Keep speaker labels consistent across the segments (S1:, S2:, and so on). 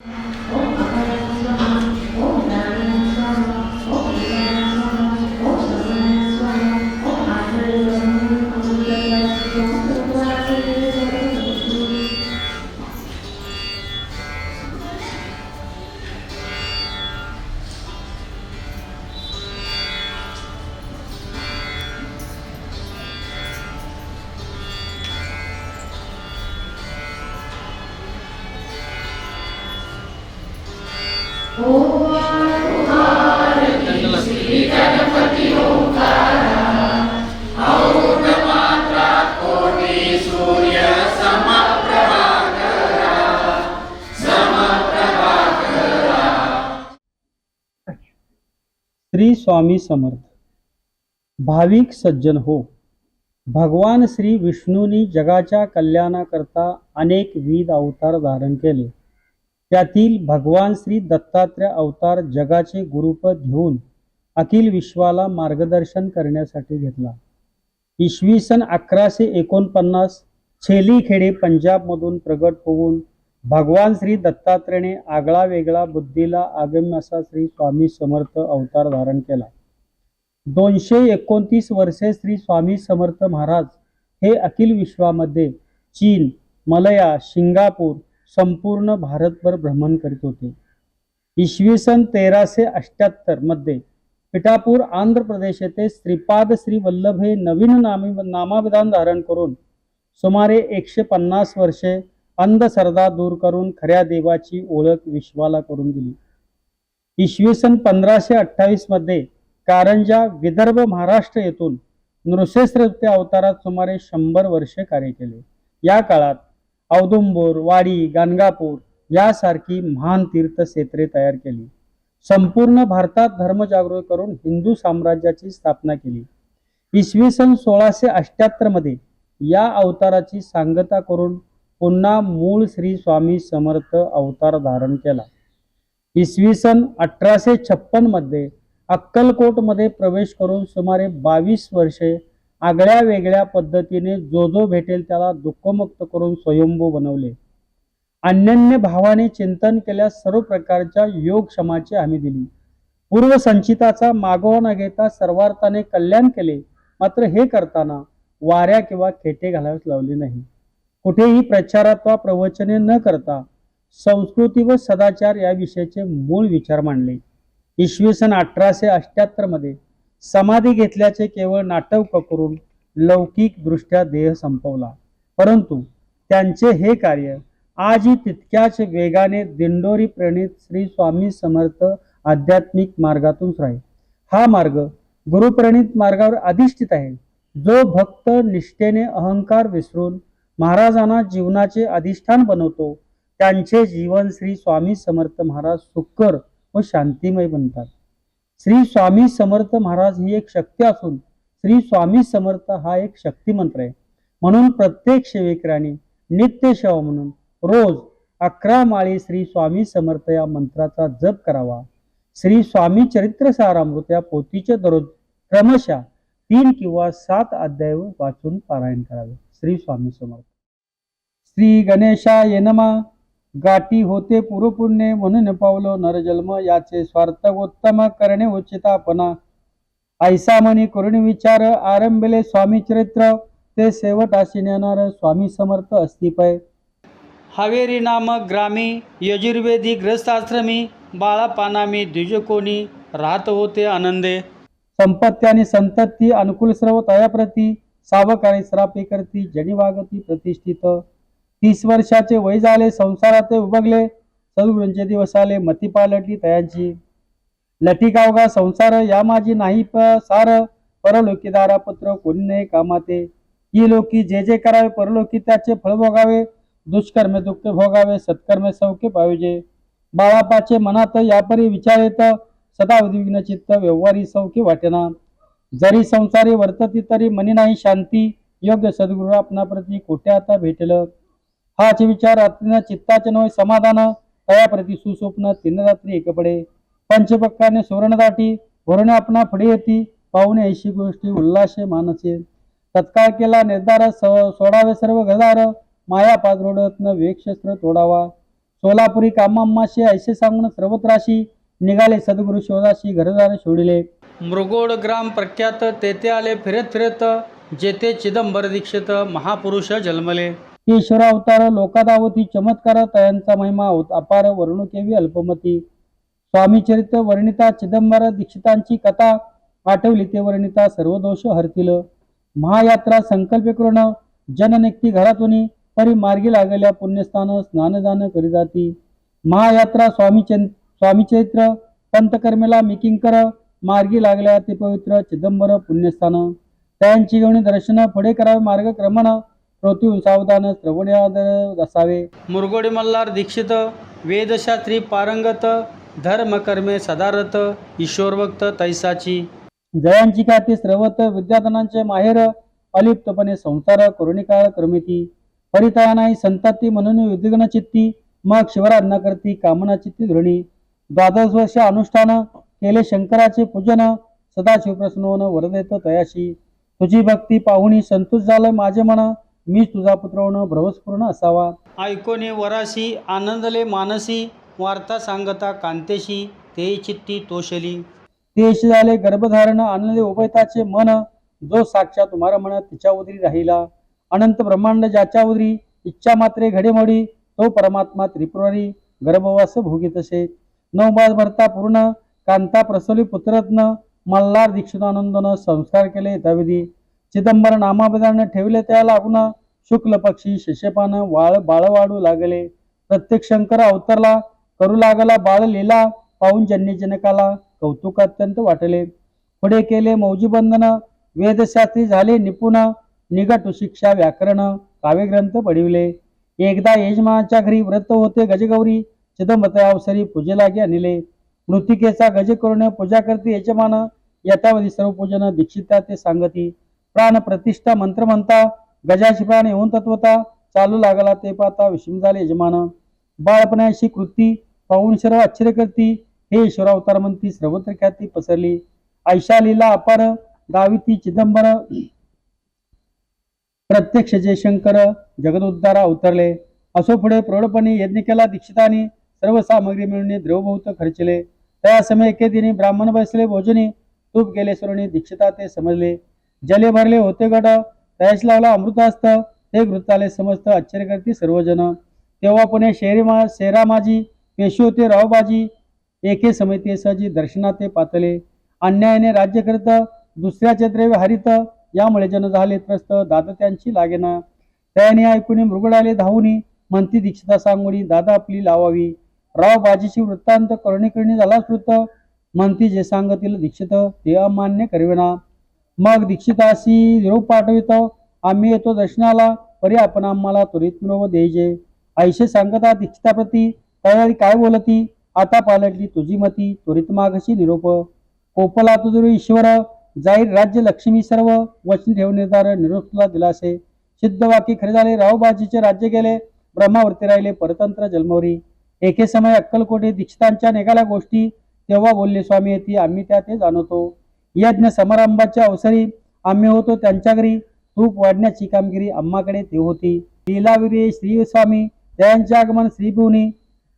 S1: श्री स्वामी समर्थ. भाविक सज्जन हो, भगवान श्री विष्णूंनी जगाच्या कल्याणाकरता अनेक विविध अवतार धारण केले. त्यातील भगवान श्री दत्तात्रय अवतार जगाचे गुरुपद घेऊन अखिल विश्वाला मार्गदर्शन करण्यासाठी घेतला. इसवी सन 1149 छेलीखेडे पंजाबमधून प्रगट होऊन भगवान श्री दत्तात्रेयाने आगळा वेगळा बुद्धीला आगम्य असा श्री स्वामी समर्थ अवतार धारण केला. 229 वर्षे श्री स्वामी समर्थ महाराज हे अखिल विश्वामध्ये चीन, मलया, सिंगापूर, संपूर्ण भारतभर भ्रमण करीत होते. इसवी सन 1378 मध्ये पिठापूर आंध्र प्रदेश येथे श्रीपाद श्री वल्लभ हे नवीन नामाभिधान धारण करून सुमारे 150 वर्षे अंधश्रद्धा दूर करून खऱ्या देवाची ओळख विश्वाला करून दिली. इसवी सन 1528 मध्ये कारंजा, विदर्भ, महाराष्ट्र येथून नृसिंह अवतारात सुमारे 100 वर्षे कार्य केले. या काळात औदुंबर, वाडी, गाणगापूर यासारखी महान तीर्थक्षेत्रे तयार केली. संपूर्ण भारतात धर्मजागृती करून हिंदू साम्राज्याची स्थापना केली. इसवी सन 1678 मध्ये या अवताराची सांगता करून पुन्हा मूळ श्री स्वामी समर्थ अवतार धारण केला. इसवी सन 1856 मध्ये अक्कलकोट मध्ये प्रवेश करून सुमारे 22 वर्षे आगळ्या वेगळ्या पद्धतीने जो भेटेल त्याला दुःखमुक्त करून स्वयंभू बनवले. अनन्य भावाने चिंतन केल्यास सर्व प्रकारच्या योग क्षमाची हमी दिली. पूर्वसंचिताचा मागोवा न घेता सर्वार्थाने कल्याण केले. मात्र हे करताना वाऱ्या किंवा खेटे घालावेच लावले नाही. कुठेही प्रचारात वा प्रवचने न करता संस्कृती व सदाचार या विषयाचे मूळ विचार मांडले. इसवी सन 1878 मध्ये समाधी घेतल्याचे केवळ नाटक करून लौकिक दृष्ट्या देह संपवला. परंतु त्यांचे हे कार्य आजही तितक्याच वेगाने दिंडोरी प्रणित श्री स्वामी समर्थ आध्यात्मिक मार्गातूनच राहील. हा मार्ग गुरुप्रणित मार्गावर अधिष्ठित आहे. जो भक्त निष्ठेने अहंकार विसरून महाराजांना जीवनाचे अधिष्ठान बनवतो त्यांचे जीवन श्री स्वामी समर्थ महाराज सुखकर व शांतिमय बनतात. श्री स्वामी समर्थ महाराज ही एक शक्ती असून श्री स्वामी समर्थ हा एक शक्ती मंत्र आहे. म्हणून प्रत्येक सेवेकऱ्याने नित्य सेवा म्हणून रोज 11 माळी श्री स्वामी समर्थ या मंत्राचा जप करावा. श्री स्वामी चरित्र सारामृत या पोथीचे दररोज क्रमशः 3 किंवा 7 अध्याय वाचून पारायण करावे. श्री स्वामी समर्थ. श्री गणेशाय नमः. गाठी होते पुरुपुण्य म्हणून पावलो नरजन्म याचे स्वार्थकोत्तम करणे उचितापणा. ऐसा मनी करुण विचार आरंभले स्वामी चरित्र ते शेवटाशी नेणार स्वामी समर्थ अस्तिपय. हावेरी नामक ग्रामी यजुर्वेदी ग्रस्ताश्रमी बाळापानामी द्विजकोणी राहत होते आनंदे. संपत्ती आणि संतती अनुकूल सर्व तयाप्रती सावकारी श्रापे करती जनी वागती प्रतिष्ठित. 30 वर्षाचे वय झाले संसारात उभगले सद्गुरूंचे दिवस आले मती पालटली तयांची. लटिकावगा संसार या माझी नाही सार परलोकी दारापत्र कोणी नाही कामाते. ही लोकी जे जे करावे परलोकी त्याचे फळ भोगावे. दुष्कर्मे दुःख भोगावे सत्कर्मे सौख्य पाहिजे. बाळापाचे मनात यापरी विचार येत सदा उद्विग्न चित्त व्यवहारी सौख्य वाटेना. जरी संसारी वर्तती तरी मनी नाही शांती. योग्य सद्गुरू आपणाप्रती कोठे आता भेटेल. हाच विचार रात्रीना चित्ताचे नव्हे समाधान तयाप्रती सुस्वप्न 3 रात्री एक पडे. पंचपक्काने सुवर्ण दाटी भरणे आपणा पुढे येती. पाहुणे ऐशी गोष्टी उल्हासे मानसे. तत्काळ केला निर्धार सोडावे सर्व घरदार. माया पादरोडतन वेग शस्त्र तोडावा. सोलापुरी कामाम्माशी ऐसे सांगून सर्वत्राशी निघाले सद्गुरु शोधाशी घरदार शोडिले. मृगोड ग्राम प्रख्यात तेथे आले फिरत फिरत जेथे चिदंबर दीक्षित महापुरुष जन्मले. ईश्वर अवतार लोकादावती चमत्कार तयांचा महिमा अपार वर्णुकेवी अल्पमती. स्वामी चरित्र वर्णिता चिदंबर दीक्षितांची कथा आठवली ते वर्णिता सर्व दोष हरतील. महायात्रा संकल्प करून जन निघती घरातून परी मार्गी लागल्या पुण्यस्थान स्नानदान करी जाती. महायात्रा स्वामी चरित्र पंतकर्मेला मिकिंकर मार्गी लागल्या ते पवित्र चिदंबर पुण्यस्थान. त्यांची घेऊन दर्शन पुढे करावे मार्गक्रमण पृथ्वी सावधान श्रवण्यादर असावे. मुरगोडे मल्हार दीक्षित वेदशास्त्री पारंगत धर्मकर्मे सदारथ ईश्वरभक्त तैसाची. जयांची ख्याती श्रवत विद्याधनांचे माहेर अलिप्तपणे संसार करुणिकाळ क्रमिती. परितया नाही संताती म्हणून उद्विग्न चित्ती मग शिवराज्ञा करती कामना चित्ती धृणी. 12 वर्ष अनुष्ठान केले शंकराचे पूजन सदाशिव प्रसन्न होऊन वर देतो तयाशी. तुझी भक्ती पाहुणी संतुष्ट झालं माझे मन मीच तुझा पुत्र होणं भ्रवस्पूर्ण असावा. ऐकोने वराशी आनंदले मानसी वार्ता सांगता कांतेशी ते चित्ती तोषली. तेश झाले गर्भधारण आनंदे उभयताचे मन जो साक्षात उमारा म्हणत तिच्या उदरी राहिला. अनंत ब्रह्मांड ज्याच्या उदरी इच्छा मात्रे घडेमोडी तो परमात्मा त्रिपुरारी गर्भवास भोगी तसे. 9 मास भरता पूर्ण कांता प्रसवली पुत्ररत्न मल्हार दीक्षितानंदन संस्कार केले यथाविधी. चिदंबर नामाभिधान ठेवले त्या लागून शुक्ल पक्षी शशपान बाळवाडू लागले. प्रत्येक शंकर अवतरला करू लागला बाळ लीला पाहून जन्यजनकाला कौतुक अत्यंत वाटले. पुढे केले मौजी बंधन वेदशास्त्री झाले निपुण निघटू शिक्षा व्याकरण काव्यग्रंथ पडिवले. एकदा यजमानाच्या घरी व्रत होते गजगौरी चिदंबर अवसरी पूजेलागे आणले. मृतिकेचा गज करून पूजा करते यजमान यथावधी सर्व पूजन दीक्षिता ते सांगती. प्राण प्रतिष्ठा मंत्र म्हणता गजाशी प्राण येऊन तत्वता चालू लागला ते पाहता विषम झाले यजमान. बाळपणाशी कृती पाहून सर्व आश्चर्य करती हे ईश्वर अवतार म्हणती सर्वत्र ख्याती पसरली. ऐशा लीला अपार दाविती चिदंबर प्रत्यक्ष जयशंकर जगदुद्धारा अवतरले. असो पुढे प्रौढपणी यज्ञ केला दीक्षितांनी सर्व सामग्री मिळून द्रवभूत खर्चले. त्या समय एके दिनी ब्राह्मण बसले भोजनी तूप गेले सरुणी दीक्षिता ते समजले. जले भरले होते गड तयास लावला अमृतास्त ते वृत्ताले समजत आश्चर्य करती सर्वजन. तेव्हा पुणे शेरा माझी पेशी होते रावबाजी एके समिती सजी दर्शनाते पातले. अन्यायाने राज्य करत दुसऱ्याचे द्रव्य हरित यामुळे जन झाले त्रस्त दादा त्यांची लागेना. त्याने ऐकून मृगडाले धावूनी म्हणती दीक्षिता सांगुनी दादा आपली लावावी. राव बाजीची वृत्तांत करुणीकरणी झाला श्रुत म्हणती जे सांगतील दीक्षित ते अमान्य करविना. मग दीक्षिताशी निरोप पाठवितो आम्ही येतो दर्शनाला परी आपण आम्हाला त्वरित निरोप द्यायचे. ऐशे सांगता दीक्षिताप्रती तयारी काय बोलती आता पालटली तुझी मती त्वरित मागशी निरोप. कोपला तुझे ईश्वर जाईल राज्य लक्ष्मी सर्व वचन ठेवून निर्धार निरोपला दिलासे. सिद्ध वाक्य खरे झाले रावबाजीचे राज्य गेले ब्रह्मावरती राहिले परतंत्र जन्मवरी. एके समय अक्कलकोटी दीक्षितांच्या निघाल्या गोष्टी तेव्हा बोलले स्वामी येती आम्ही त्या ते जाणवतो. यज्ञ समारंभाच्या अवसरी आम्ही होतो त्यांच्या घरी तूप वाढण्याची कामगिरी आम्हाकडे ते होती. लीलाविरी श्री स्वामी त्यांचे आगमन श्रीभुवनी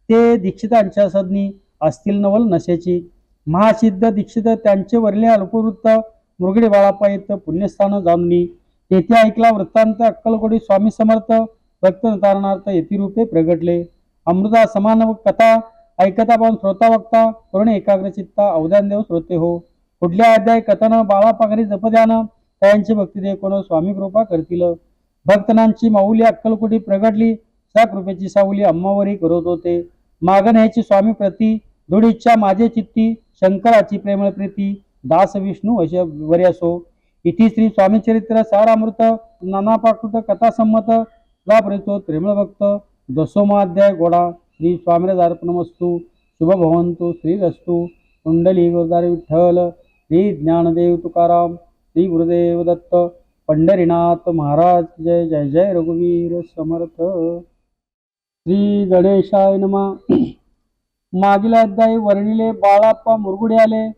S1: ते दीक्षितांच्या सदनी असतील नवल नशेची. महासिद्ध दीक्षित त्यांचे वरले अल्पवृत्त मृगडे बाळापा येत पुण्यस्थान जाणून तेथे ऐकला वृत्तांत अक्कलकोटी स्वामी समर्थ भक्त तारणार्थ येती रूपे प्रगटले. अमृता समान कथा ऐकता पाहून श्रोता वक्ता करुण एकाग्रचित्ता अवधान देव श्रोते हो. कुठल्या अध्याय कथन बाळापा घरी जपध्यान त्यांची भक्ती दे कोण स्वामी कृपा करतील. भक्तनांची माऊली अक्कलकोटी प्रगटली त्या कृपेची सावली अम्मावरी करत होते. मागण्याची स्वामी प्रती दृढ इच्छा माझे चित्ती शंकराची प्रेमळ प्रीती दास विष्णू वर्यासो. इति श्री स्वामी चरित्र सारामृत नानापाकृत कथा संमत लाभरितो प्रेमळ भक्त दशोमाध्याय गोडा. श्री स्वामीराज अर्पणमस्तु. शुभ भवंतु श्रीरस्तु. कुंडली गुरुदार विठ्ठल श्री ज्ञानदेव तुकाराम श्री गुरुदेव दत्त पंढरीनाथ महाराज जय जय जय रघुवीर समर्थ. श्री गणेशाय नमः. मागील अध्यायी वर्णिले बाळाप्पा मुरगुडे आले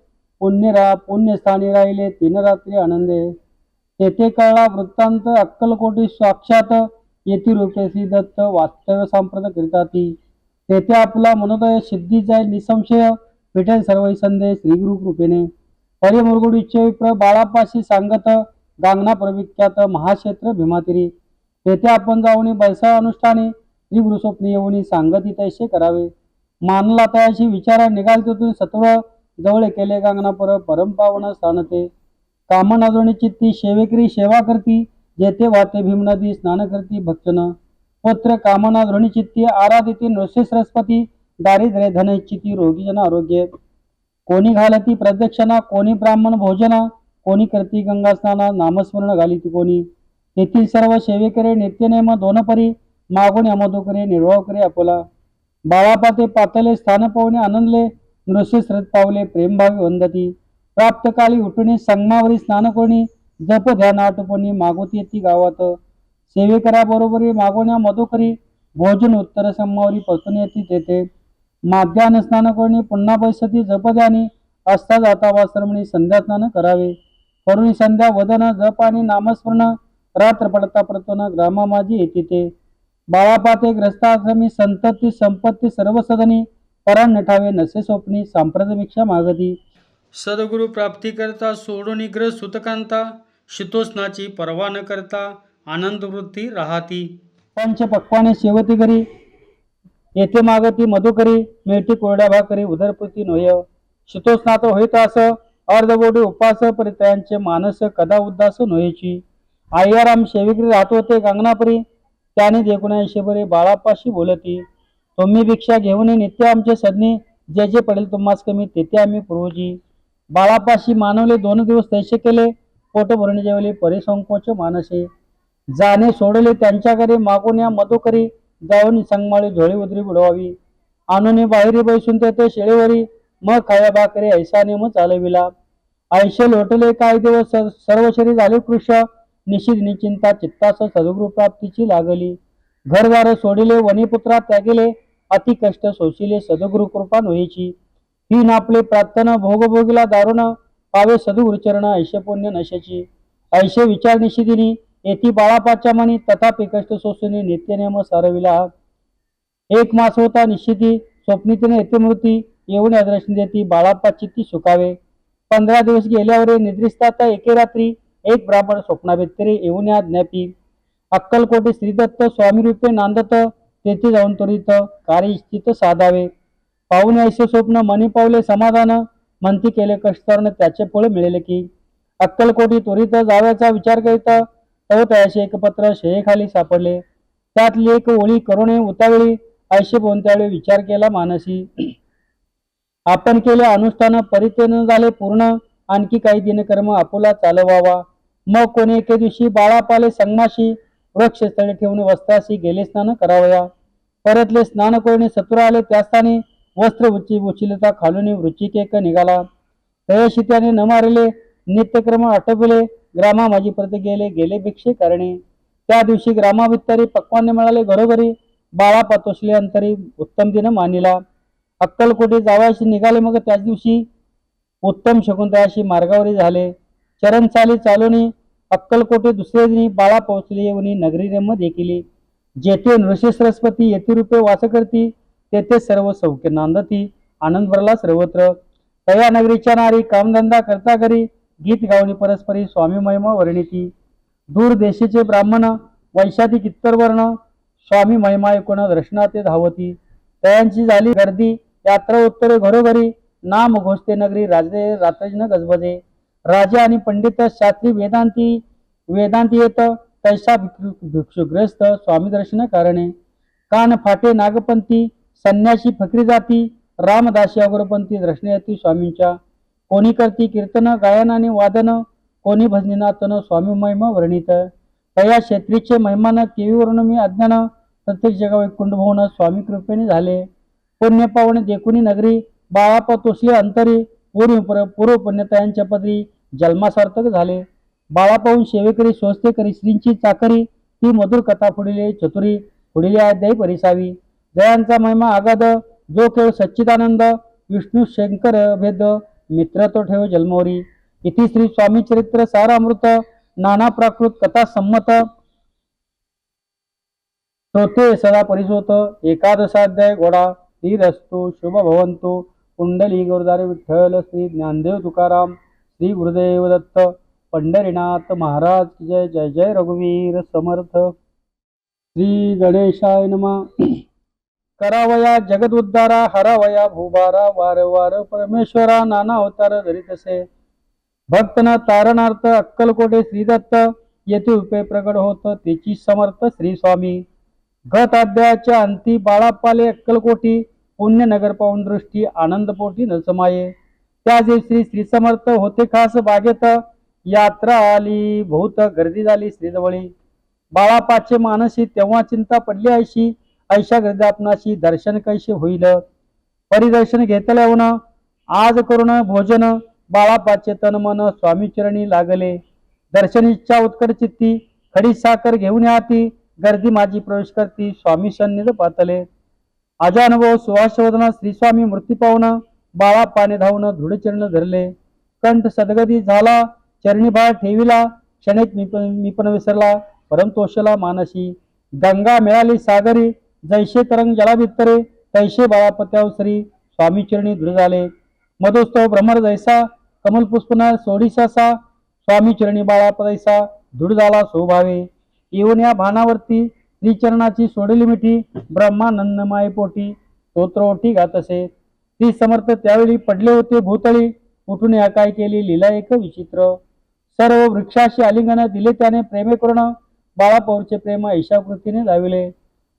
S1: पुण्यस्थानी राहिले 3 रात्री आनंदे. तेथे कळला वृत्तांत अक्कलकोटी साक्षात येती रूपे श्री दत्त वास्तव्य सांप्रत करिताती. तेथे आपला मनोदय सिद्धी जाय निसंशय, भेटेल सर्व संदेश श्री गुरु कृपेने. परिमुरगुड विप्र बाळापाशी सांगत, गांगना प्रविख्यात महाक्षेत्र भीमातिरी. तेथे आपण जाऊन बैसा अनुष्ठाने, श्री गुरु स्वप्नी येऊन सांगती तैसे करावे. मानला तयाशी विचारा निघाल तेथून सत्व, जवळ केले गांगनापुर परमपावन स्थान ते. कामनाद्रोणी चित्ती सेवेकरी सेवा करती, जेथे वाते भीम नदी स्नान करती भक्षण. पुत्र कामना धृणी चित्ती आराधिती नृषे सरस्वती, दारिद्र्य धन इच्छिती रोगी जन आरोग्य. कोणी घालती प्रदक्षिणा, कोणी ब्राह्मण भोजना, कोणी करती गंगा स्नाना, नामस्मरण घालिती कोणी. तेथील सर्व सेवेकरे नित्यनेम दोन परी, मागून अमोदो करे निर्वाह करे आपुला. बाळापाते पातले स्थान पावणे आनंदले, नृषे श्रद्ध पावले प्रेमभावी वंदती. प्राप्त काळी उठुने संगमावरी स्नान कोणी, जप ध्यान आटोपणी मागोती येती गावात. सेवेकरा बरोबरी मागोण्या मधुकरी, भोजन उत्तर संमावरी पसून येती तेथे. माध्यान स्नान कोणी पुन्हा बैसती जप ध्यानी, असता जाता वाश्रमणी संध्या स्नान करावे. करुणी संध्या वदन जप आणि नामस्मरण, रात्र पडता प्रतोन ग्रामा माझी येते ते. बाळापाते ग्रस्ताश्रमी संतती संपत्ती सर्व सदनी, पराण नठावे नसे स्वप्नी सांप्रतभिक्षा मागती. सद्गुरु प्राप्ती करता सोडून ग्रह सुतकांता, शीतोष्णाची पर्वा न करता आनंद वृत्ती राहती. पंचपक्वाने सेवती करी, येथे मागती मधुकरी, मिळती कोरड्या भाकरी उदरपूर्ती नोय. शीतोष्णात होईत अस अर्धबोडी उपास, परितयांचे मानस कदा उद्दास नोयची. आय्याराम सेविकरी राहत होते गांगनापरी, त्याने देखून ऐशेबरे बाळापाशी बोलती. तुम्ही भिक्षा घेऊन नित्य आमचे सदनी, जे जे पडेल तुम्हास कमी तेथे आम्ही पूर्वजी. बाळापाशी मानवले 2 दिवस तैसे केले, पोट भरून जेवले परिसंकोच मानसे. जाणे सोडले त्यांच्या घरी मागून या मधुकरी, जाऊन संगमाळी झोळी उदरी बुडवावी. आणून बाहेरी बैसून तेथे शेळीवरी, मग खाया भाकरी ऐसा नेम चालविला. ऐशे लोटले काय दिवस सर्व शरीर झाले कृष्ण, निश्चित निचिंता चित्तास सद्गुरु प्राप्तीची लागली. घरदार सोडिले वनिपुत्रा त्यागिले, अति कष्ट सोशिले सद्गुरु कृपा नोईची. ही नापले प्रार्थना भोगभोगीला दारुण, पावे सद्गुरु चरण ऐशे पुण्य नशेची. ऐशे विचार निशिदिनी, येथी बाळापाच्या मनी, तथापि कष्ट सोसुनी नित्यनेम सारविला. 1 मास होता निश्चिती, स्वप्नीतीने येथे मृती, येऊन दर्शन देती बाळापा चित्ती सुखावे. 15 दिवस गेल्यावर निद्रिस्तात एके रात्री, एक ब्राह्मण स्वप्नाव्यतिरे येऊन या ज्ञापी. अक्कलकोटी श्रीदत्त स्वामी रूपे नांदत, तेथे जाऊन त्वरित कार्य इच्छित साधावे. पाहून ऐसे स्वप्न मनी पावले समाधान, म्हणती केले कष्टर्न त्याचे फळ मिळेल की. अक्कलकोटी त्वरित जाव्याचा विचार करीत, तव तयाशे एक पत्र शेळेखाली सापडले. त्यातली एक ओळी करुणे उतावळी, ऐशे कोणत्यावेळी विचार केला मानसी. आपण केले अनुष्ठान परितेन झाले पूर्ण, आणखी काही दिनकर्म आपुला चालवावा. मग कोणी एके दिवशी बाळापाले संगमाशी, वृक्षस्थळी ठेवून वस्त्राशी गेले स्नान करावया. परतले स्नान करून सत्वर आले त्या स्थानी, वस्त्र उचिलता खालून वृचिकेक निघाला. तयशी त्याने न मारले, नित्यक्रम आटपले, ग्रामा माझी प्रति गेले भिक्षे करणे. त्या दिवशी ग्रामाभितरी पक्वाने मिळाले घरोघरी, बाळापा तोसले अंतरी उत्तम दिन मानिला. अक्कलकोटी जावायशी निघाले मग त्याच दिवशी, उत्तम शकुंतळाशी मार्गावरी झाले. चरण चाली चालूनी अक्कलकोटी दुसरे दिनी, बाळा पोहोचले येऊनी नगरी रेम देखिली. जेथे नृषे सरस्वती येथे रूपे वास करती, तेथे सर्व सौख्य नांदती, आनंद भरला सर्वत्र. तया नगरीच्या नारी कामधंदा करता करी, गीत गावणी परस्परी स्वामी महिमा वर्णिती. दूर देशेचे ब्राह्मण वैशाती कित्तर वर्ण, स्वामी महिमा ऐकून दर्शनाते धावती. तयांची झाली गर्दी, यात्रा उत्तरे घरोघरी, नाम घोषते नगरी राजे रात्रजन गजबजे. राजे आणि पंडित शास्त्री वेदांती येत, तैसा भिक्षुग्रस्त स्वामी दर्शन कारणे. कान फाटे नागपंथी, संन्यासी फकरी जाती, रामदासी अगोरपंथी दर्शन येती स्वामींच्या. कोणी करती कीर्तन गायन आणि वादन, कोणी भजनीनाथन स्वामी महिमा वर्णित. तया क्षेत्रीचे महिमान केवीवरून मी अज्ञान, प्रत्येक जगा वैकुंठ भवन स्वामी कृपेने झाले. पुण्य पावणे देखुनी नगरी, बाळापा तोसले अंतरी, पूर्व पुण्यतयांच्या पदरी जन्मासार्थक झाले. बाळापाहून सेवेकरी स्वस्ते करी श्रींची चाकरी, ती मधुर कथा पुढिले चतुरी, पुढिले अध्यायी परिसावी. जयांचा महिमा आगाध, जो केळ सच्चिदानंद, विष्णू शंकर भेद, मित्र तो ठेव जन्मोरी. इति श्री स्वामी चरित्र सारामृत, नाना प्राकृत कथा संमत, श्रोते सदा परिसोत. 11 अध्याय घोडा. श्रीरस्तु शुभ भवंतु. कुंडली गुरुदारे विठ्ठल. श्री ज्ञानदेव तुकाराम. श्री गुरुदेव दत्त. पंढरीनाथ महाराज की जय. जय जय रघुवीर समर्थ. श्री गणेशाय नमः. करावया जगद उद्धारा, हरावया भूभारा, वार वार परमेश्वरा नाना अवतार धरितसे. भक्तना तारणार्थ अक्कलकोटे श्रीदत्त, येथे उपे प्रगट होत तेची समर्थ श्री स्वामी. गत अध्यायाच्या अंती बाळापाले अक्कलकोटी, पुण्यनगर पाहून दृष्टी आनंदपोटी नसमाये. त्या दिवशी श्री समर्थ होते खास बागेत, यात्रा आली बहुत गर्दी झाली श्रीजवळी. बाळापाचे मानसी तेव्हा चिंता पडली ऐशी, ऐशा गर्दी आपणाशी दर्शन कैसे होईल. परिदर्शन घेतले होऊन आज करून भोजन, बाळापाचे तन मन स्वामी चरणी लागले. दर्शन इच्छा उत्कट चित्ती, खडी साखर घेऊन हाती, गर्दी माझी प्रवेश करती स्वामी सन्निध पातले. अजानुभव सुहासवदना श्री स्वामी मूर्ती पाहून, बाळापाने धावून दृढचरण धरले. कंठ सदगती झाला, चरणी बाळ ठेविला, क्षणिक मी पण विसरला परमतोषला मानसी. गंगा मिळाली सागरी, जैसे तरंग जला भितरे, तैसे बाळापत्यावसरी स्वामी चरणी दृढ झाले. मधोस्तव भ्रमर जैसा, कमल पुष्पना सोडीसासा, स्वामी चरणी बाळापदैसा दृढ झाला स्वभावे. येऊन या भानावरती श्रीचरणाची सोडली मिठी, ब्रह्मानंद मायपोटी स्तोत्रोठी गातसे. श्री समर्थ त्यावेळी पडले होते भूतळी, उठून या काय केली लीला एक विचित्र. सर्व वृक्षाशी आलिंगन दिले त्याने प्रेमे करून, बाळापौरचे प्रेम ऐशाकृतीने लाविले.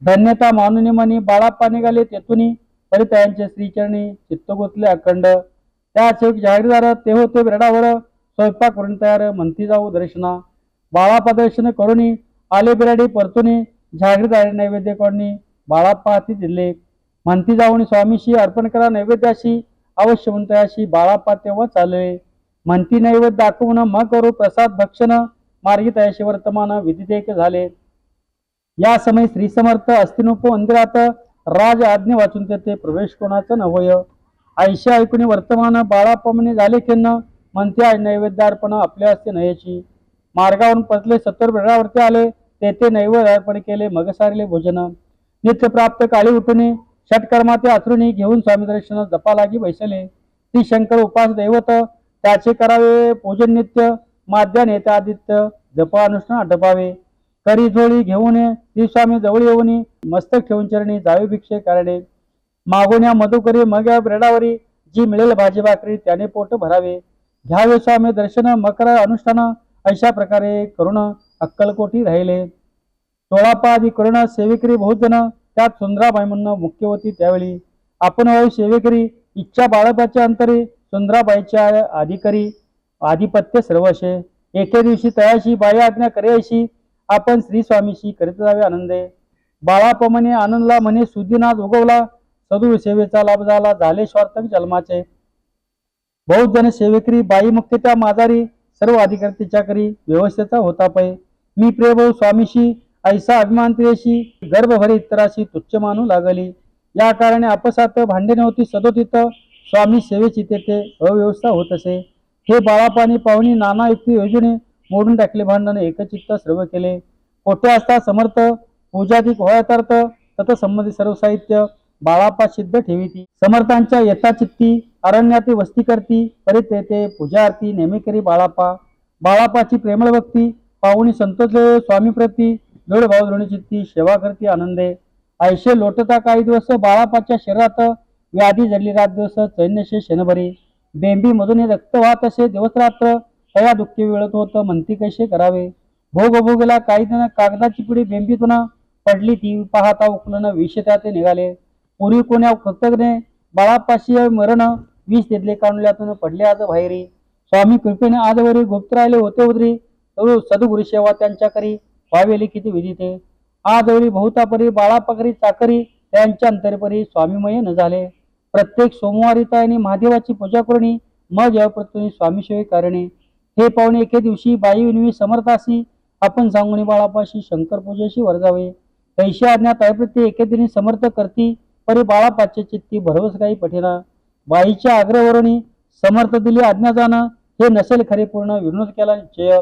S1: धन्यता मानुनी मनी बाळाप्पा निघाले तेथुनी, परितयांचे श्रीचरणी चित्त गुंतले अखंड. त्याच एक जाहीरदार ते होते बिरडावर, स्वयंपाक करून तयार म्हणती जाऊ दर्शना. बाळाप्पा दर्शन करूनी आले बिराडी परतुनी, जाहीरदारी नैवेद्य करूनी बाळाप्पा हाती दिले. म्हणती जाऊन स्वामीशी अर्पण करा नैवेद्याशी, अवश्य म्हणतयाशी बाळाप्पा तेव्हा चालले. म्हणती नैवेद्य दाखवून मग करू प्रसाद भक्षण, मार्गी तयाशी वर्तमान विधिदेक झाले. या समय श्री समर्थ अस्तिनोप मंदिरात राज आज्ञा वाचून तेथे प्रवेश कोणाचा नवय. ऐशी ऐकून वर्तमान बाळाप्पा म्हणे झाले खिन्न, म्हणते आज नैवेद्य अर्पण आपल्या असते नयची. मार्गावरून पतले सत्तर बेडावरती आले, तेथे नैवेद्य अर्पण केले मग सारले भोजन. नित्य प्राप्त काळी उठून षटकर्मा ते आचरुणी, घेऊन स्वामी दर्शन जपा लागी बैसले. ती शंकर उपास दैवत, त्याचे करावे पूजन नित्य, माध्या नेता आदित्य जप अनुष्ठान आटपावे. करी झोळी घेऊन श्री स्वामी जवळ येऊन, मस्तक ठेवून चरणी जावे भिक्षे करणे. मागून या मधुकरी मग या ब्रेडावरी, जी मिळेल भाजी भाकरी त्याने पोट भरावे. घ्यावे स्वामी दर्शन मकर अनुष्ठान, अशा प्रकारे करुण अक्कलकोटी राहिले. 16 पादी करुण सेवेकरी बहुत जण, त्यात सुंदराबाई म्हणून मुख्य होती त्यावेळी. आपण वायू सेवेकरी, इच्छा बाळापाच्या अंतरी, सुंदराबाईच्या अधिकारी आधिपत्य सर्वशे. एके दिवशी तयाशी बाई आज्ञा करेशी, आपण श्री स्वामीशी करीत जावे आनंदे. बाळापमने आनंदला म्हणे सुदीनाथ उगवला, सदू सेवेचा लाभ झाला झाले स्वार्थक जन्माचे. बहुत जण सेवेकरी बाई मुख्य त्या माजारी, सर्व अधिकारी तिच्या करी व्यवस्थेचा होता पै. मी प्रिय भाऊ स्वामीशी ऐसा अभिमान तिशी, गर्भभरी इतराशी तुच्छ मानू लागली. या कारणे आपसात भांडे नव्हती सदोतीत, स्वामी सेवेची तेथे अव्यवस्था होत असे. हे बाळापाणी पाहुणी नाना युक्ती योजने, मोडून टाकले भांडण एकचित्त सर्व केले. कोठे असता समर्थ पूजाधिक होयातार्थ, तत्संबंधी सर्व साहित्य बाळापा सिद्ध ठेविती. समर्थांच्या यथाचित्ती अरण्याती वस्ती करती, परितेते पूजा आरती नेहमी करी बाळापा. बाळापाची प्रेमळ भक्ती पाहुणी संतोषले स्वामी प्रती, दृढ भाव दृढ चित्ती सेवा करती आनंदे. ऐशे लोटता काही दिवस बाळापाच्या शरीरात, व्याधी जडली रात दिवस चैन्यशे क्षणभरी. बेंबी मधून रक्त वाहत असे दिवस रात्र, तया दुःखी वेळत होत म्हणती कैसे करावे. भोग भोगला काही जण कागदाची पिढी बेंबीतून पडली, ती पाहता उकलन विष त्यात निघाले. पूर्वी कोण्या कृतज्ञ बाळापाशी मरण, विष तिथले काढल्यातून पडले आज बाहेरी. स्वामी कृपेने आजवरी गुप्त राहिले होते उदरी, सद्गुरु सेवा त्यांच्या करी व्हावेली किती विधिते. आजवरी बहुतापरी बाळापाकरी चाकरी, त्यांच्या अंतरपरी स्वामीमय न झाले. प्रत्येक सोमवारी ताईने महादेवाची पूजा करुणी, मग जयप्रतुनी स्वामी सेवे करणे. हे पाहुणे एके दिवशी बाई विनवी समर्थासी, आपण सांगुनी बाळापाशी शंकर पूजेशी वर जावे. तैशी आज्ञा तयप्रती एके दिनी समर्थ करती, परी बाळापाचे चित्ती भरवस काही पठेना. बाईच्या आग्रहवरुनी समर्थ दिली आज्ञा जाणं, हे नसेल खरे पूर्ण विनोद केला निश्चय.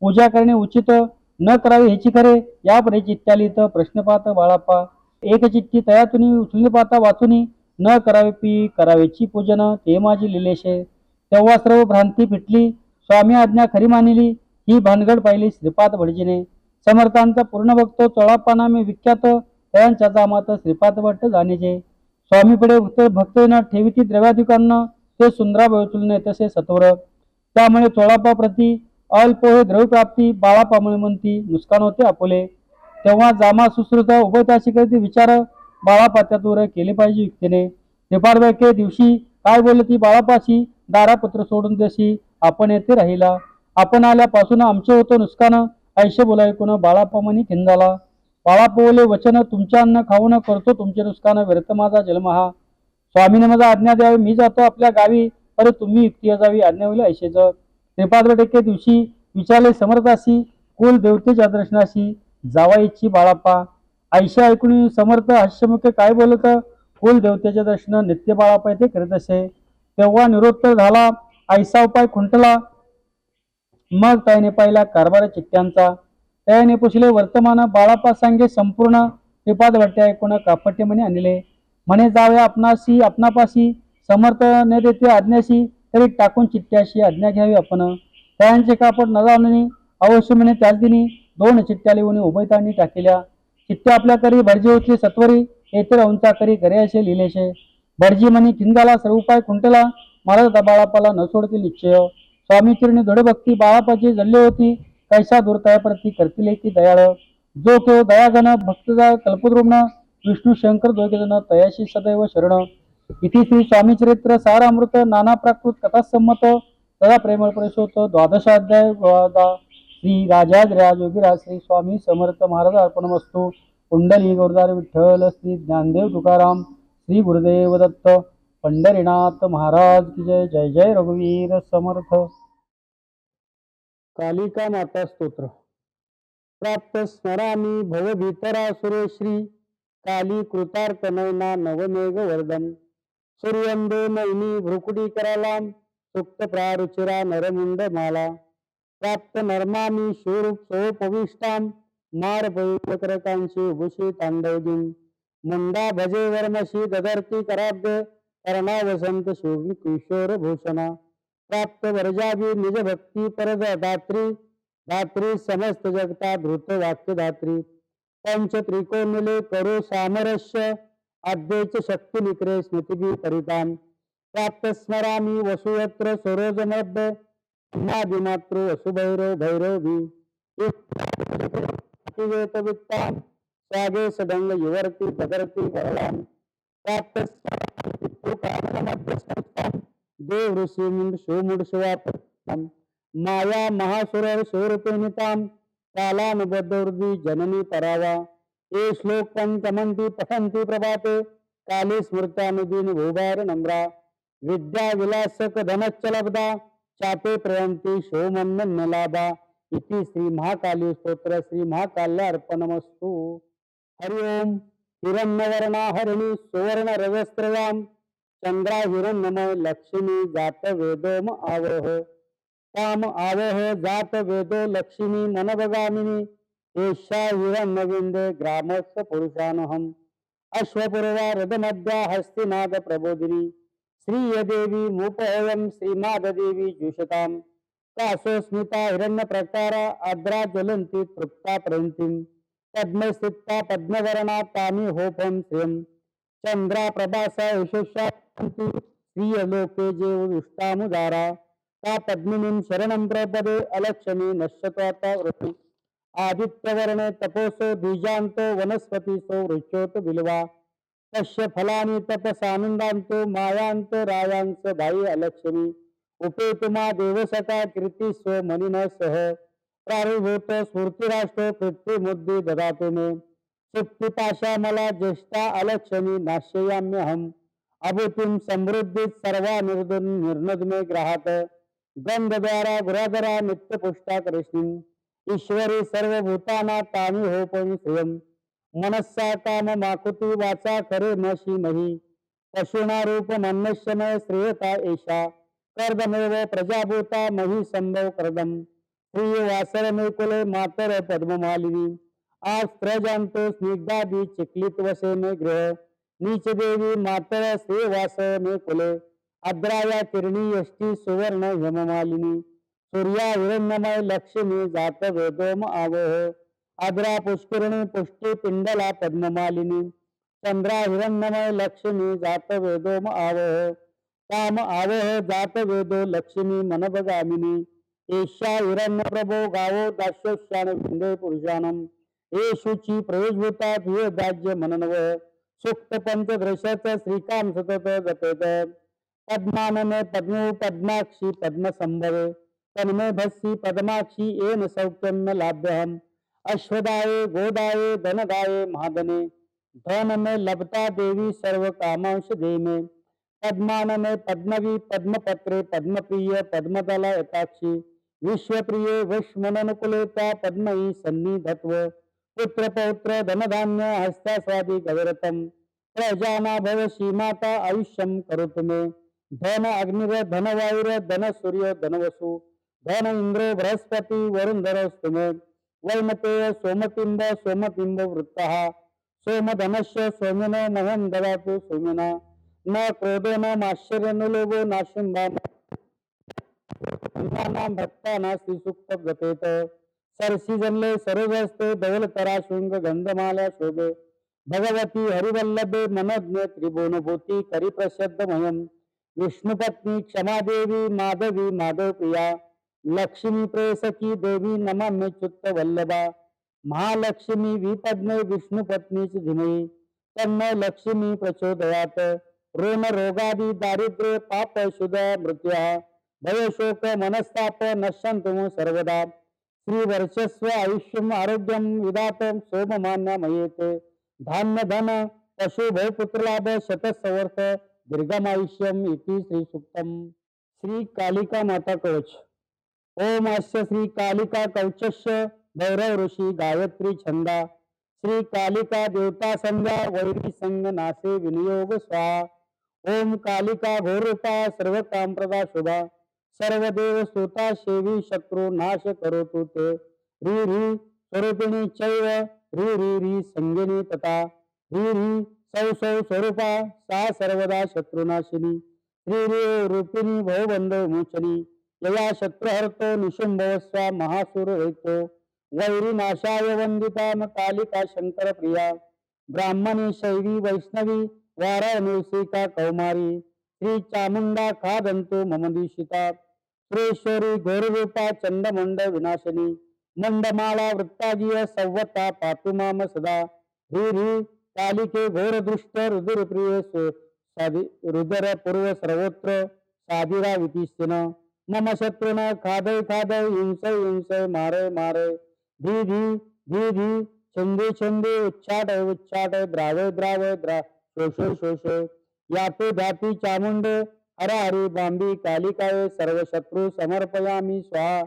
S1: पूजा करणे उचित न करावे हेची खरे, या परी चित्त्यालित प्रश्न पाहत बाळापा. एक चिठ्ठी तयातुनी उचलली पाहता वाचुनी, न करावी करावेची पूजन ते माझी लिलेशे. तेव्हा सर्व भ्रांती फिटली, स्वामी आज्ञा खरी मानिली, ही भानगड पाहिली श्रीपाद भटजीने. समर्थांचा पूर्ण भक्त चोळाप्पा नामे विख्यात, त्यांच्या जामात श्रीपाद भट्ट जाणीचे. स्वामीकडे भक्त न ठेविती द्रव्याधिकांना, ते सुंदरा बळचुलने तसे सत्वर. त्यामुळे चोळाप्पा प्रती अल्प होय द्रव्यप्राप्ती, बाळाप्पामुळे म्हणती नुकसान होते आपुले. तेव्हा जामा सुश्रुत उभयताशी करती विचार, बाळापात्यातूर केले पाहिजे युक्तीने. श्रीपाद दिवशी काय बोलली ती बाळापाशी, दारापत्र सोडून देशी आपण येथे राहिला. आपण आल्यापासून आमचे होतो नुकसान, ऐशे बोला ऐकून बाळाप्पा मनी खिंदाला. बाळाप्पा बोले वचन, तुमच्या अन्न खाऊन करतो तुमचे नुकसान, व्यर्थ माझा जन्म हा. स्वामीने माझा आज्ञा द्यावी, मी जातो आपल्या गावी, अरे तुम्ही युक्ती जावी, आज्ञा होईल ऐशेच. श्रीपाद दिवशी विचारले समर्थाशी, कुल देवतेच्या दर्शनाशी जावायची बाळाप्पा. ऐशा ऐकून समर्थ हास्यमुखे काय बोलत, कुल देवतेचे दर्शन नित्य बाळाप्पा येथे करीत असे. तेव्हा निरोत्तर झाला, ऐसा उपाय खुंटला. मग त्याने पाहिला कारभार चित्त्यांचा. त्याने पुसले वर्तमान, बाळाप्पा सांगे संपूर्ण. श्रीपाद भट्टे ऐकून कापट्य म्हणे आणले. म्हणे जावे आपणाशी आपणापाशी, समर्थ न देते आज्ञाशी, तरी टाकून चिठ्ठ्याशी आज्ञा घ्यावी आपण. त्यांचे कापड न जाणणी अवश्य म्हणे त्याच दिनी, 2 चिठ्ठ्या लिहून उभयतांनी टाकल्या. चिठ्ठ्या आपल्या करी भटजी होती सत्वरी, येथे राहूनचा करी करे असे लिहिलेशे. भटजी म्हणे खिंदाला सर्व उपाय खुंटला, मला बाळाप्पाला न सोडतील निश्चय. स्वामी चिरणी दृढ भक्ती बाळाप्पाची जल्ली होती, कैसा दुर्तयाप्रती करतील की दयाळ. जो केव दयागण भक्तजा कल्पद्रुम्न, विष्णू शंकर दोघेजण तयाशी सदैव शरण. इति श्री स्वामी चरित्र सारामृत नाना प्राकृत कथासंमत सदा प्रेमळ परिशोत 12ाध्याय. श्री राजाधिराज योगीराज श्री स्वामी समर्थ महाराज अर्पणमस्तु. कुंडली गौरदार विठ्ठल श्री ज्ञानदेव तुकाराम श्री गुरुदेव दत्त. पंढरीनाथ महाराज की जय. जय जय रघुवीर समर्थ. कालिका माता स्तोत्र. प्राप्त स्मरामी भवभीतरा सुरेश्री, काली कृतार्थ नयना नवमेघ वर्धन. सूर्यंदो नैनी भ्रुकुटी करालाम, सुक्त प्रारुचिरा नरमुंड माला. प्राप्त नर्मामी शूरूप सोपविष्टाम, मार पवित्रकरकांशी उभुषी तांडवदीन. मुंडा भजे वर्मशी ददर्ती कराब्दे, कर्णा वसंत शोभी किशोर भूषणा. प्राप्त वर्जावी निज भक्ती परद दात्री, धात्री समस्त जगता धृत वाक्य धात्री. पंच त्रिकोणले करो सामरस्य, आद्यैच शक्ती निकरे स्मृतिभी परितान. प्राप्त स्मरामी वसुयत्र सरोजमध्य, मातृ वसुभैरव भैरवी. स्वागे सदंग युवर्ती तदर्ती वरलाम. प्राप्त देव ऋषी मुंड शिवमुंड शिवाप. माया महासुर स्वरूपिणीताम, कालानुबद्धवृद्धी जननी परावा. हे श्लोक पंचमंती पठंती प्रभाते, काली स्मृत्यानुदीन भूभार नम्रा. विद्या विलासक धनच्चलब्धा, चाते प्रयंती शोमन्य लाभा. इति श्री महाकाली स्तोत्र. श्री महाकाल्या अर्पणमस्तु. हरि ओम. हिरण्यवर्णा हरिणी सुवर्ण रजस्त्रयाम, चंद्रा हिरण्यमय लक्ष्मी जात वेदोम आवह. काम आवह जात वेदो लक्ष्मी मनभगामिनी, एषा हिरण्यविंदे ग्रामस्थ पुरुषानहम. अश्वपूर्वा रथमध्या हस्तिनाद प्रबोधिनी, श्रीयदेवी मूपहयम श्रीनाददेवी जुषताम. कासोस्मिता हिरण्य प्रकारा आद्रा ज्वलंती तृप्ता प्रंतीम. पद्मस्थिता पद्मवर्णा तामी होपम श्रियम. चंद्रा प्रभासा यशस्या श्रीयलोके जेव विष्टामुदारा. ता पद्मिनीं शरणं प्रपदे, अलक्ष्मी नश्यत्वाता वृत्ति. आदित्यवर्णे तपोसो द्विजान्तो, वनस्पतिसो वृक्षोत बिल्वा. तस्य फलानि तपसानंदान्तो, मायांतो रायांस भाई अलक्ष्मी. उपेतुमा देवसका कीर्ती स्व मनिन सह. प्रारुभूत स्फूर्तिराष्ट्र पृथ्वीमुद्दी ददातु मे. सुप्तिपाशा मला ज्येष्ठा अलक्ष्मी नाश्ययाम्यहम. अभूतिं समृद्धीत सर्वा निर्नदमे ग्रहात. गंधद्वारा गुराधरा नित्यपुष्टा कृष्णीं. ईश्वरी सर्वभूताना तामी होपम श्रियम. मनस्सा काम माकुती वाचा करे मशी मही. पशुना रूप मन्यमय श्रेयता एषा. कर्दमेव प्रजाभूता मही संभव कर्दम. प्रिय वासरमे कुले मातर पद्ममालिनी. आज प्रजांतो स्निग्धादी चिक्लित वसे में गृह. नीच देवी मातळ श्रीवास मे कुले आद्राया किरणी यष्टी सुवर्ण हेममालिनी सूर्या हिरण्यमय लक्ष्मी जात वेदोम आवह आद्रा पुष्करिणी पुष्टी पिंडला पद्ममालिनी चंद्रा हिरण्यमय लक्ष्मी जात वेदोम आवह काम आवह जात वेदो लक्ष्मी मनभगामिनी एषा हिरण्यप्रभो गावो दास्योशान विंदे पुरुषानम येशुची प्रयोजभूता धिय दाज्य मननव सुक्त पंचदृशाचं श्रीकाम सतत जपेत पद्मानने पद्मो पद्माक्षी पद्मसंभवे तन्मे भस्सी पद्माक्षी येन सौख्यम लाभ्यहम अश्वदाये गोदाये धनदाये महादने धन में लभता देवी सर्व कामांश दे में पद्मानने पद्मवी पद्मपत्रे पद्मप्रिय पद्मदला यताक्षी विश्वप्रिय विश्वमननुकुलेता पद्मयी सन्निधत्व पुत्र पौत्र धनधान्य हस्तास्वादी गविरतम प्रजाना भव सीमाता आयुष्यम करोतु मे धन अग्निर धन वायुर धन सूर्य धनवसु धन इंद्रो बृहस्पति वरुणधरस्तु मे वैमतेय सोमबिंब सोमबिंब वृत्तः सोमधनस्य सोमिनो मह्यं ददातु सोमिना न क्रोधो न माश्चर्य न लोभो नाशुंभा भक्ताना श्रीसुक्त जपेत सरसी जमले सरोजस्ते धवलतरा शृंग गंधमाला शोभे भगवती हरिवल्लभे मनज्ञ त्रिभुवनभूती करिप्रसिद्धमयम् विष्णुपत्नी क्षमादेवी माधवी माधव प्रिया लक्ष्मी प्रेसकी देवी नमाम्यच्युत वल्लभा महालक्ष्मी विपद्मे विष्णुपत्नीच धीमहि तन्मय लक्ष्मी प्रचोदयात ऋण रोगादि दारिद्र्य पाप शुद्ध मृत्युः भयशोक मनस्ताप नश्यन्तु सर्वदा श्री वर्चस्व आयुष्यम आरोग्यम विदातम सोममान्य मयेते धान्य धन पशु भयपुत्रलाभ शतसवर्ष दीर्घमायुष्यम इति श्री सूक्तम श्री कालिका माता कवच ओम अस्य श्री कालिका कवचस्य भैरव ऋषि गायत्री छंदा श्री कालिका देवता संध्या वैरी संग नासे विनियोग स्वाहा ओम कालिका घोरूपा सर्व कामप्रदा शुभा सर्वदेव स्तोता शेवी शत्रु नाश करोतु ते री री स्वरूपिणी चैव री री री संगिनी तथा री री सौ सौ स्वरूपा सा सर्वदा शत्रुनाशिनी री री रूपिणी भवबंध विमोचनी यया शत्रुहर्तो निशुंभवस्वा महासुर रहितो वैरी नाशाय वंदिता कालिका शंकर प्रिया ब्राह्मणी शैवी वैष्णवी वाराणसीका कौमारी श्री चामुंडा खादंतो मम दीक्षिता सुरेश्वरी घोररूपा चंडमुंड विनाशिनी मंडमाला वृत्ताजीय संवता पातु माम सदा ह्री ह्री कालिके घोर दृष्ट रुद्र प्रिय रुद्र पूर्व सर्वत्र साधिरा वितिस्तिन मम शत्रुन खादय खादय हिंसय हिंसय मारय मारय धी धी धी धी छंदे छंदे उच्चाट उच्चाट द्रावय द्रावय शोषय शोषय याते धाती चामुंड हर हरि बांबी कालिकाय सर्व शत्रु समर्पयामी स्वाहा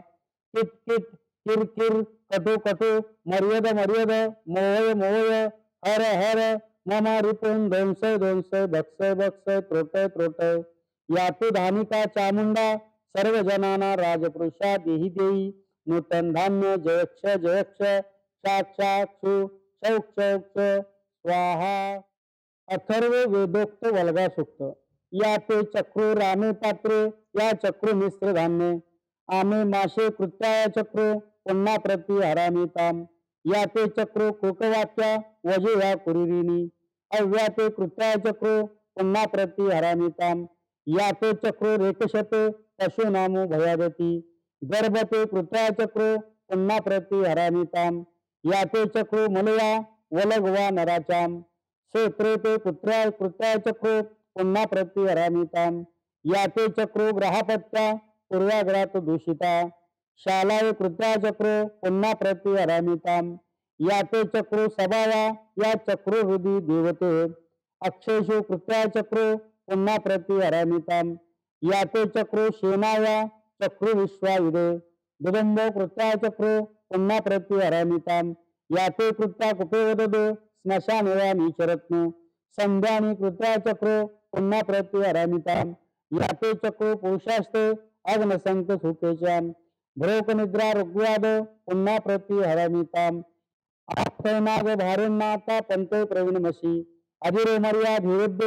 S1: किट किट किर किर कटो कटो मर्याद मर्याद मोहय मोहय हर हर मम रिपुन ध्वंसय ध्वंसय भक्षय भक्षय त्रोटय त्रोटय यातु धानिका चामुंडा सर्व जनाना राजपुरुषा देही देही नूतन धान्य जयक्ष जयक्ष साक्षाक्षु शौक्ष स्वाहा अथर्व वेदोक्त वल्गा सुक्त या ते चक्रू रामे पात्रे या चक्रू मिश्र धान्य आमे माशे कृत्याय चक्रू पुन्हा प्रति हरामिताम या ते चक्रू कोकवाक्या वजे या कुरिरिनी अव्या ते कृत्याय चक्रू पुन्हा प्रति हरामिताम या ते चक्रू रेकशते पशुनामो भयादती गर्भते कृत्याय चक्रू पुन्हा प्रति हरामिताम या ते चक्रू मलया वलगवा नराचाम क्षेत्रे ते कृत्याय चक्रू पुन्हा प्रति हरामिताम या ते चक्रो ग्रहपत्या पूर्वाग्रात दूषिता शालाय कृत्या चक्रो पुन्हा प्रति हरामिताम या ते चक्रो सभावा या चक्रो हृदय देवते अक्षयशु कृत्या चक्रो पुन्हा प्रति हरामिताम या ते चक्रो शेनाया चक्रो विश्वायुधे दुदंबो कृत्या चक्रो पुन्हा प्रति हरामिताम या ते कृत्या कुपेवदो स्मशानेवा नीचरत्नो संध्यानी कृत्या चक्रो पुन्हा प्रति हरामिताम याते चक्रो पुरुषास्ते अग्नसंत सुखेचाम भ्रोक निद्रा ऋग्वाद पुन्हा प्रति हरामिताम आपैनाग भारुन्नाता पंते प्रवीणमशी अधिरोमर्या धीरुद्ध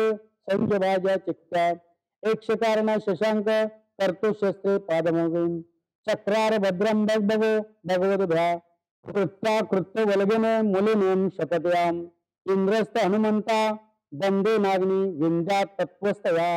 S1: संजभाज्या चित्त्या एकशकारण शशांक कर्तो शस्त्रे पादमोगीन चक्रार भद्रं भगभगो भगवद्भ्या कृत्या कृत्य वलगेन मुलिनीं शपथयाम इंद्रस्त हनुमंता दंडे नागनी विंध्या तत्वस्तया